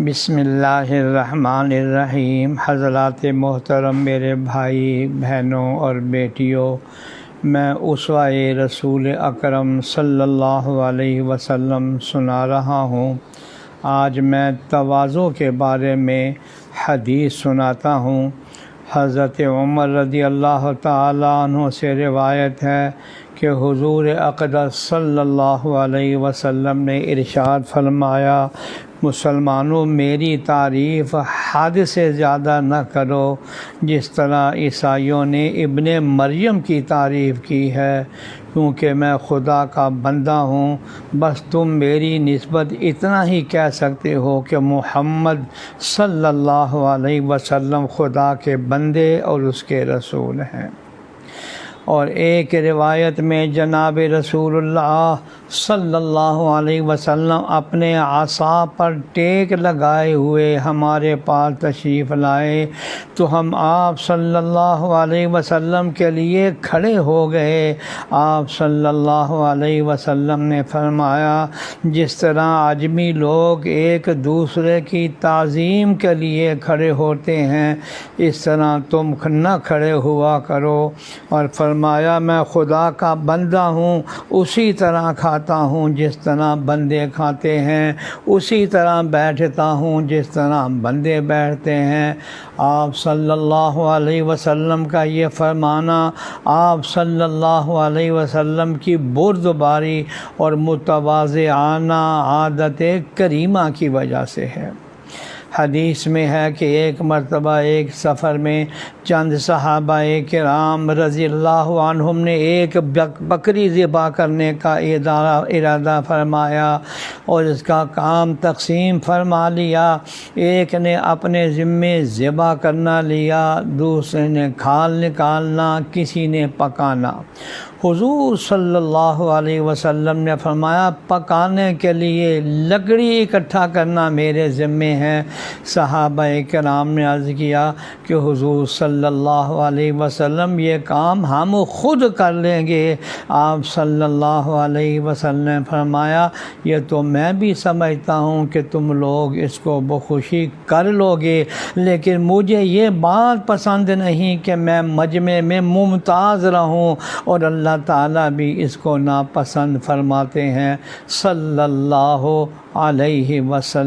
بسم اللہ الرحمن الرحیم۔ حضرات محترم، میرے بھائی بہنوں اور بیٹیوں، میں اسوہ رسول اکرم صلی اللہ علیہ وسلم سنا رہا ہوں۔ آج میں تواضع کے بارے میں حدیث سناتا ہوں۔ حضرت عمر رضی اللہ تعالیٰ عنہ سے روایت ہے کہ حضور اقدس صلی اللہ علیہ وسلم نے ارشاد فرمایا، مسلمانوں میری تعریف حد سے زیادہ نہ کرو جس طرح عیسائیوں نے ابن مریم کی تعریف کی ہے، کیونکہ میں خدا کا بندہ ہوں۔ بس تم میری نسبت اتنا ہی کہہ سکتے ہو کہ محمد صلی اللہ علیہ وسلم خدا کے بندے اور اس کے رسول ہیں۔ اور ایک روایت میں جناب رسول اللہ صلی اللہ علیہ وسلم اپنے عصا پر ٹیک لگائے ہوئے ہمارے پاس تشریف لائے تو ہم آپ صلی اللہ علیہ وسلم کے لیے کھڑے ہو گئے۔ آپ صلی اللہ علیہ وسلم نے فرمایا، جس طرح عجمی لوگ ایک دوسرے کی تعظیم کے لیے کھڑے ہوتے ہیں، اس طرح تم نہ کھڑے ہوا کرو۔ اور فرمایا، میں خدا کا بندہ ہوں، اسی طرح کھاتا ہوں جس طرح بندے کھاتے ہیں، اسی طرح بیٹھتا ہوں جس طرح بندے بیٹھتے ہیں۔ آپ صلی اللہ علیہ وسلم کا یہ فرمانا آپ صلی اللہ علیہ وسلم کی بردباری اور متواضعانہ عادت کریمہ کی وجہ سے ہے۔ حدیث میں ہے کہ ایک مرتبہ ایک سفر میں چند صحابہ کرام رضی اللہ عنہم نے ایک بکری ذبح کرنے کا ارادہ فرمایا اور اس کا کام تقسیم فرما لیا۔ ایک نے اپنے ذمے ذبح کرنا لیا، دوسرے نے کھال نکالنا، کسی نے پکانا۔ حضور صلی اللہ علیہ وسلم نے فرمایا، پکانے کے لیے لکڑی اکٹھا کرنا میرے ذمے ہے۔ صحابہ کرام نے عرض کیا کہ حضور صلی اللہ علیہ وسلم یہ کام ہم خود کر لیں گے۔ آپ صلی اللہ علیہ وسلم نے فرمایا، یہ تو میں بھی سمجھتا ہوں کہ تم لوگ اس کو بخوشی کر لو گے، لیکن مجھے یہ بات پسند نہیں کہ میں مجمع میں ممتاز رہوں، اور اللہ تعالیٰ بھی اس کو ناپسند فرماتے ہیں۔ صلی اللہ علیہ وسلم۔